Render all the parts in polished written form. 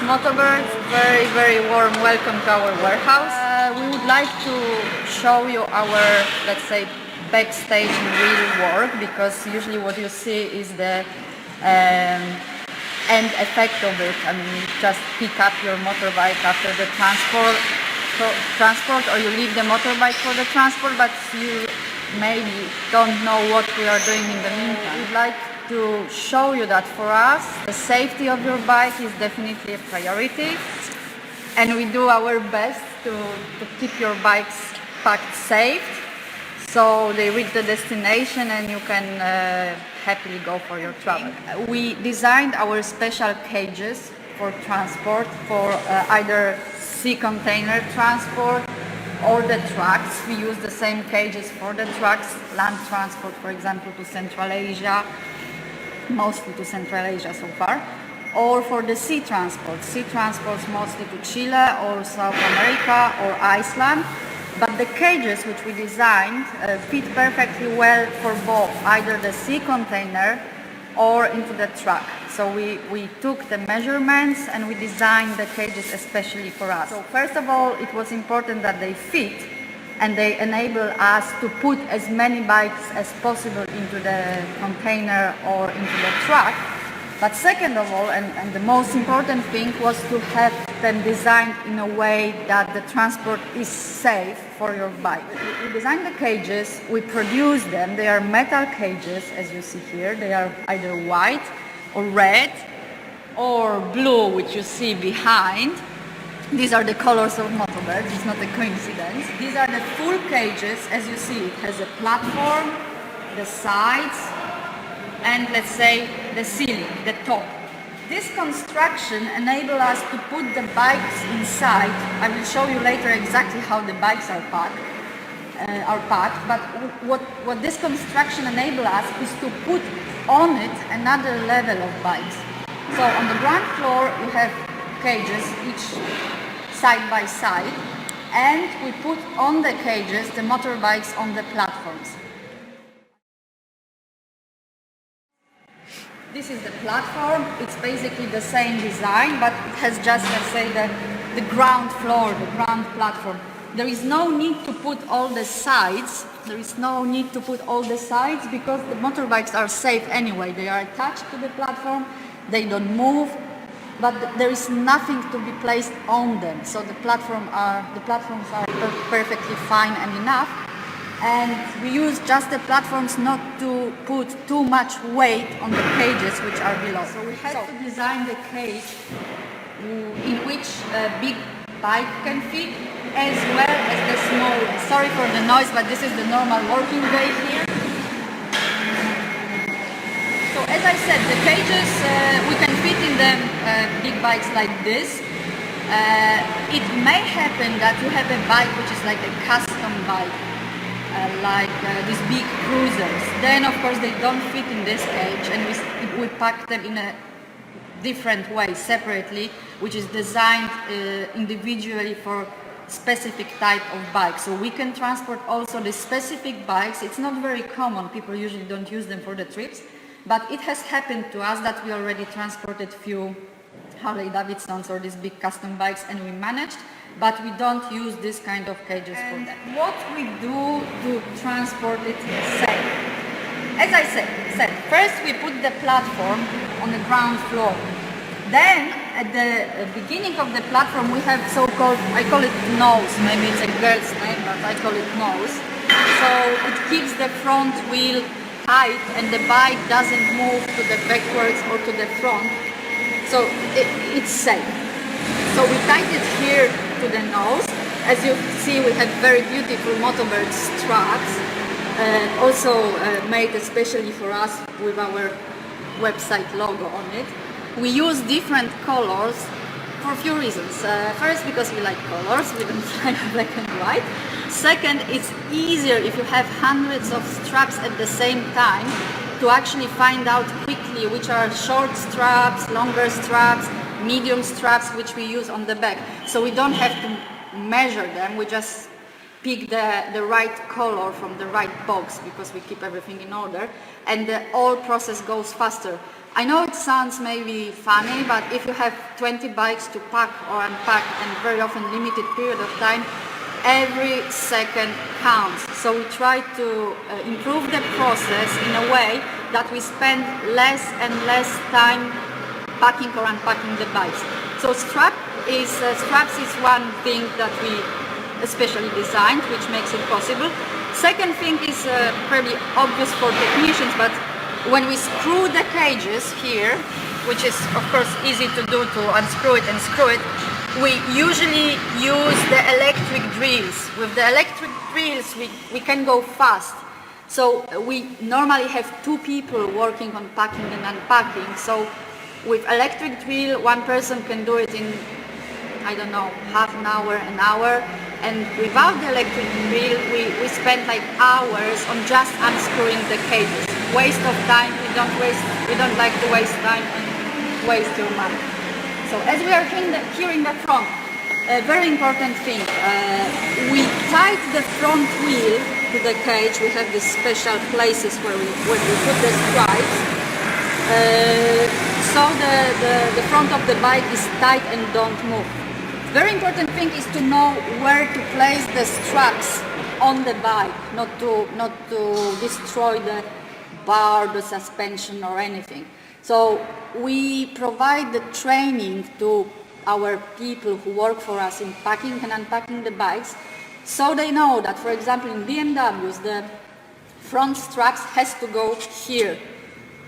MotoBirds. Very warm welcome to our warehouse. We would like to show you our, let's say, backstage and real work, because usually what you see is the end effect of it. I mean, you just pick up your motorbike after the transport, or you leave the motorbike for the transport, but you maybe don't know what we are doing in the meantime. We'd like to show you that for us, the safety of your bike is definitely a priority, and we do our best to keep your bikes packed safe, so they reach the destination and you can happily go for your travel. We designed our special cages for transport, for either sea container transport or the trucks. We use the same cages for the trucks, land transport, for example, to Central Asia, mostly to Central Asia so far, or for the sea transports mostly to Chile or South America or Iceland. But the cages which we designed fit perfectly well for both either the sea container or into the truck. So we took the measurements and we designed the cages especially for us. So first of all, it was important that they fit and they enable us to put as many bikes as possible into the container or into the truck. But second of all, and the most important thing, was to have them designed in a way that the transport is safe for your bike. We designed the cages, we produce them, they are metal cages as you see here. They are either white or red or blue, which you see behind. These are the colors of MotoBirds, it's not a coincidence. These are the full cages. As you see, it has a platform, the sides, and let's say the ceiling, the top. This construction enables us to put the bikes inside. I will show you later exactly how the bikes are packed. But what this construction enables us is to put on it another level of bikes. So on the ground floor you have cages, each side by side, and we put on the cages the motorbikes on the platforms. This is the platform. It's basically the same design, but it has just, let's say, the ground floor, the ground platform. There is no need to put all the sides. Because the motorbikes are safe anyway. They are attached to the platform, they don't move, but there is nothing to be placed on them. So the platforms are perfectly fine and enough. And we use just the platforms not to put too much weight on the cages which are below. So we had to design the cage in which a big bike can fit, as well as the small one. Sorry for the noise, but this is the normal working day here. So as I said, the cages, we can fit in them big bikes like this. It may happen that you have a bike which is like a custom bike, these big cruisers. Then of course they don't fit in this cage, and we pack them in a different way, separately, which is designed individually for specific type of bike. So we can transport also the specific bikes. It's not very common, people usually don't use them for the trips, but it has happened to us that we already transported few Harley Davidsons or these big custom bikes, and we managed, but we don't use this kind of cages for that. What we do to transport it safe? As I said, first we put the platform on the ground floor. Then at the beginning of the platform we have so-called, I call it nose, maybe it's a girl's name, but I call it nose. So it keeps the front wheel tight and the bike doesn't move to the backwards or to the front. So it's safe. So we tied it here to the nose. As you see, we have very beautiful MotoBirds straps, also made especially for us with our website logo on it. We use different colors for a few reasons. First, because we like colors, we don't like black and white. Second, it's easier if you have hundreds of straps at the same time to actually find out quickly which are short straps, longer straps, medium straps, which we use on the back. So we don't have to measure them, we just pick the right color from the right box, because we keep everything in order, and the whole process goes faster. I know it sounds maybe funny, but if you have 20 bikes to pack or unpack and very often limited period of time, every second counts. So we try to improve the process in a way that we spend less and less time packing or unpacking the bikes. So straps is one thing that we especially designed, which makes it possible. Second thing is probably obvious for technicians, but when we screw the cages here, which is of course easy to do, to unscrew it and screw it, we usually use the electric drills. With the electric drills we can go fast. So we normally have 2 people working on packing and unpacking. So with electric drill, one person can do it in, I don't know, half an hour, an hour. And without the electric drill, we spend like hours on just unscrewing the cages. Waste of time. We don't like to waste time and waste your money. So as we are here in the front, a very important thing, we tied the front wheel to the cage. We have these special places where we put the stripes. So the front of the bike is tight and don't move. Very important thing is to know where to place the straps on the bike, not to destroy the bar, the suspension or anything. So we provide the training to our people who work for us in packing and unpacking the bikes, so they know that, for example, in BMWs, the front straps has to go here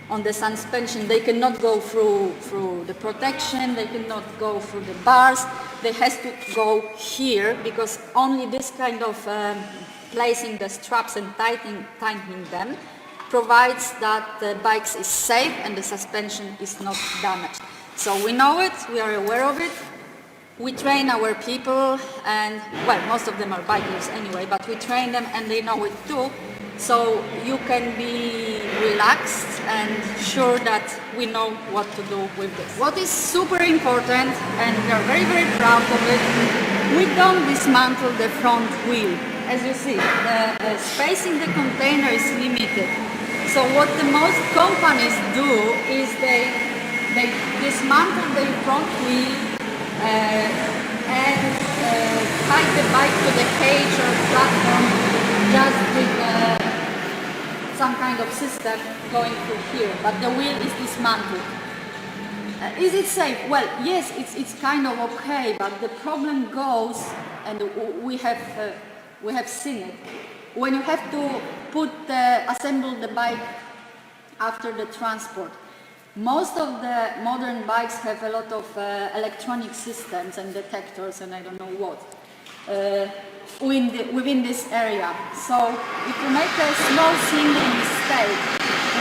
on the suspension. They cannot go through the protection, they cannot go through the bars, they has to go here, because only this kind of placing the straps and tightening them provides that the bike is safe and the suspension is not damaged. So we know it, we are aware of it, we train our people, and well, most of them are bikers anyway, but we train them and they know it too. So you can be relaxed and sure that we know what to do with this. What is super important, and we are very, very proud of it, we don't dismantle the front wheel. As you see, the space in the container is limited. So what the most companies do is they dismantle the front wheel and tie the bike to the cage or platform just with some kind of system going through here, but the wheel is dismantled. Is it safe? Well, yes, it's kind of okay, but the problem goes, and we have seen it, when you have to assemble the bike after the transport. Most of the modern bikes have a lot of electronic systems and detectors and I don't know what within this area. So if you make a small single mistake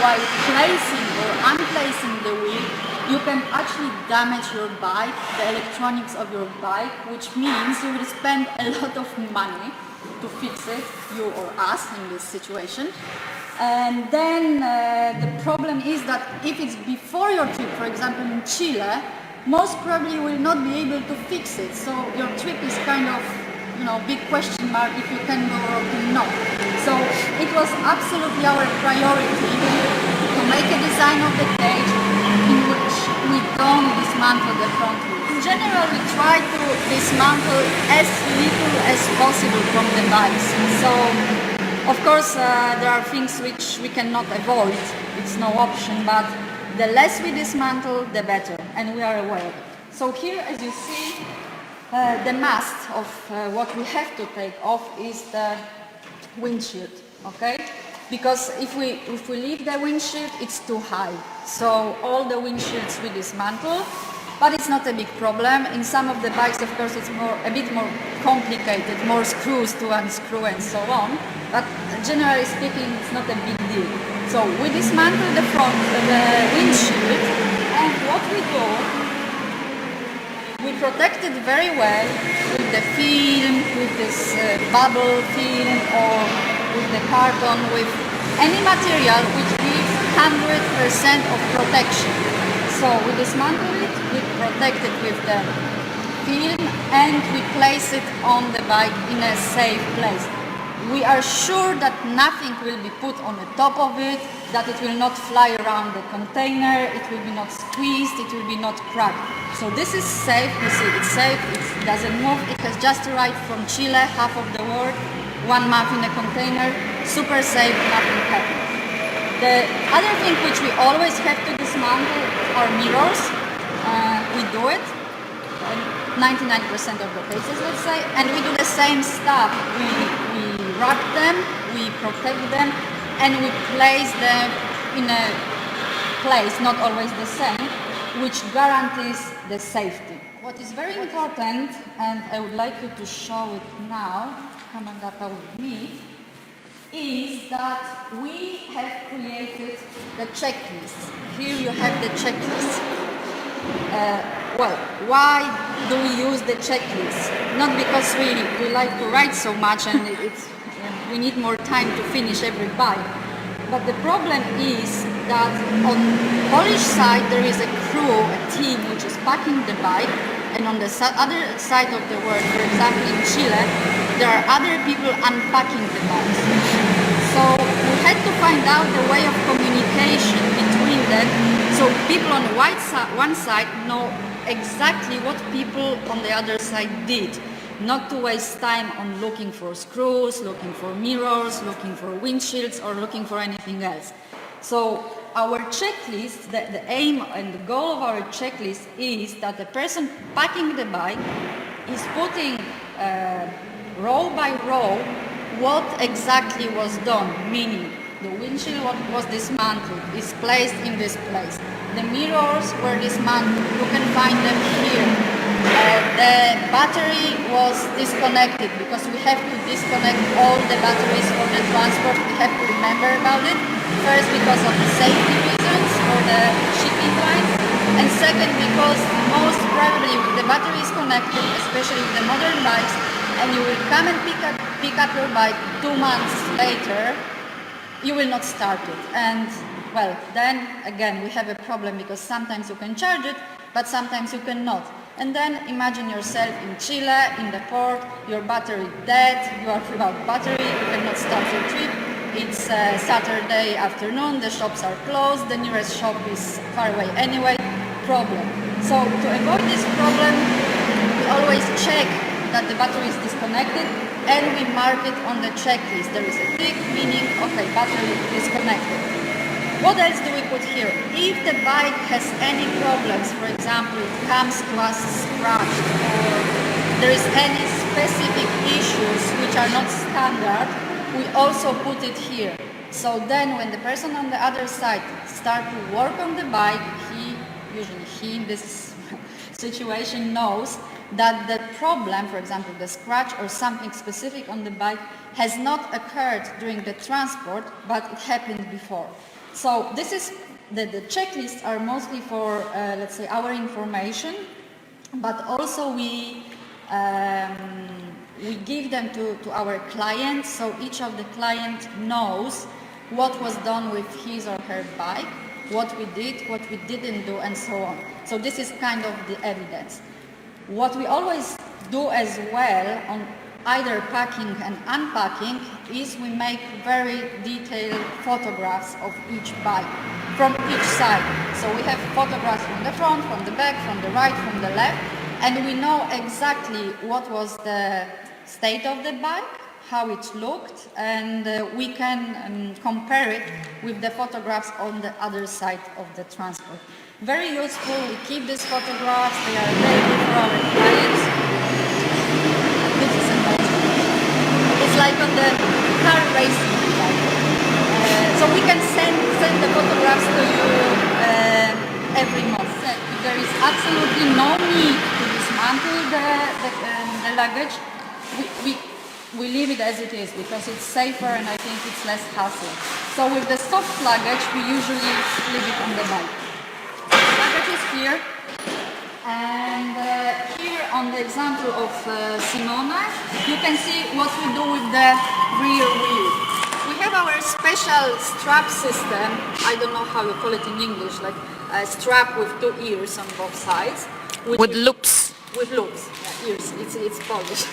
while placing or unplacing the wheel, you can actually damage your bike, the electronics of your bike, which means you will spend a lot of money to fix it, you or us in this situation. And then the problem is that if it's before your trip, for example in Chile, most probably you will not be able to fix it. So your trip is kind of, big question mark if you can go or cannot. So it was absolutely our priority to make a design of the cage in which we don't dismantle the front wheel. In general, we try to dismantle as little as possible from the bikes. So of course, there are things which we cannot avoid, it's no option, but the less we dismantle, the better, and we are aware of it. So here, as you see, the mast of what we have to take off is the windshield, okay? Because if we leave the windshield, it's too high. So all the windshields we dismantle, but it's not a big problem. In some of the bikes, of course, it's a bit more complicated, more screws to unscrew and so on. But generally speaking, it's not a big deal. So we dismantle the windshield, and what we do, we protect it very well with the film, with this bubble film, or with the carton, with any material which gives 100% of protection. So we dismantle it, we protect it with the film, and we place it on the bike in a safe place. we are sure that nothing will be put on the top of it, that it will not fly around the container, it will be not squeezed, it will be not cracked. So this is safe, you see, it's safe, it doesn't move, it has just arrived from Chile, half of the world, 1 month in a container, super safe, nothing happened. The other thing which we always have to dismantle are mirrors. We do it, 99% of the cases, let's say, and we do the same stuff. We wrap them, we protect them, and we place them in a place, not always the same, which guarantees the safety. What is very important, and I would like you to show it now, come and up with me, is that we have created the checklist. Here you have the checklist. Well, why do we use the checklist? Not because we like to write so much and we need more time to finish every bike. But the problem is that on Polish side there is a crew, a team which is packing the bike, and on the other side of the world, for example in Chile, there are other people unpacking the bikes. So we had to find out the way of communication between them, so people on the one side know exactly what people on the other side did, not to waste time on looking for screws, looking for mirrors, looking for windshields, or looking for anything else. So our checklist, the aim and the goal of our checklist is that the person packing the bike is putting row by row what exactly was done, meaning the windshield was dismantled, is placed in this place. The mirrors were dismantled, you can find them here. The battery was disconnected because we have to disconnect all the batteries for the transport. We have to remember about it. First, because of the safety reasons for the shipping lines, and second, because most probably if the battery is connected, especially with the modern bikes, and you will come and pick up your bike 2 months later, you will not start it. And well, then again we have a problem because sometimes you can charge it, but sometimes you cannot. And then imagine yourself in Chile, in the port, your battery dead, you are without battery, you cannot start your trip. It's Saturday afternoon, the shops are closed, the nearest shop is far away anyway, problem. So to avoid this problem, we always check that the battery is disconnected and we mark it on the checklist. There is a tick, meaning, okay, battery disconnected. What else do we put here? If the bike has any problems, for example, it comes to us scratched or there is any specific issues which are not standard, we also put it here. So then when the person on the other side starts to work on the bike, usually he in this situation knows that the problem, for example, the scratch or something specific on the bike has not occurred during the transport, but it happened before. So this is the checklists are mostly for, let's say, our information, but also we give them to our clients, so each of the client knows what was done with his or her bike, what we did, what we didn't do, and so on. So this is kind of the evidence. What we always do as well on either packing and unpacking is we make very detailed photographs of each bike from each side. So we have photographs from the front, from the back, from the right, from the left, and we know exactly what was the state of the bike, how it looked, and we can compare it with the photographs on the other side of the transport. Very useful, we keep these photographs, they are available for our clients. This is amazing. It's like on the car racing. So we can send the photographs to you every month. There is absolutely no need to dismantle the luggage. We leave it as it is because it's safer and I think it's less hassle. So with the soft luggage, we usually leave it on the bike. The luggage is here, and here on the example of Simona, you can see what we do with the rear wheel. We have our special strap system, I don't know how you call it in English, like a strap with 2 ears on both sides. With loops. With loops. Yeah. years. It's Polish.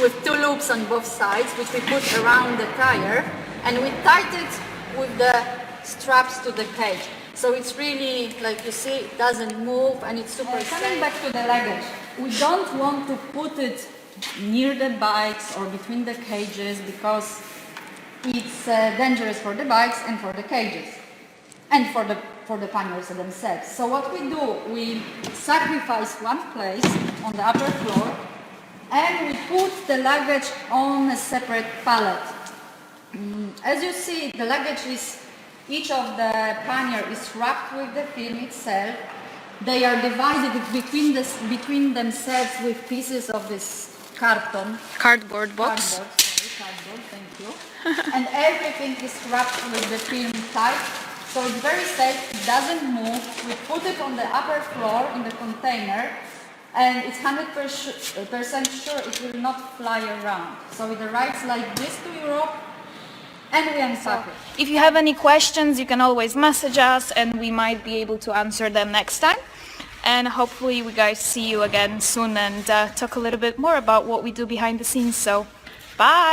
With 2 loops on both sides, which we put around the tire, and we tied it with the straps to the cage. So it's really, like you see, it doesn't move and it's super safe. Coming back to the luggage, we don't want to put it near the bikes or between the cages because it's dangerous for the bikes and for the cages and for the panniers themselves. So what we do, we sacrifice one place on the upper floor and we put the luggage on a separate pallet. As you see, the luggage is, each of the pannier is wrapped with the film itself. They are divided between themselves with pieces of this Cardboard box. Cardboard, thank you. And everything is wrapped with the film tight, so it's very safe, it doesn't move. We put it on the upper floor in the container, and it's 100% sure it will not fly around. So it arrives like this to Europe, and we unpack it. If you have any questions, you can always message us and we might be able to answer them next time. And hopefully we guys see you again soon and talk a little bit more about what we do behind the scenes. So, bye!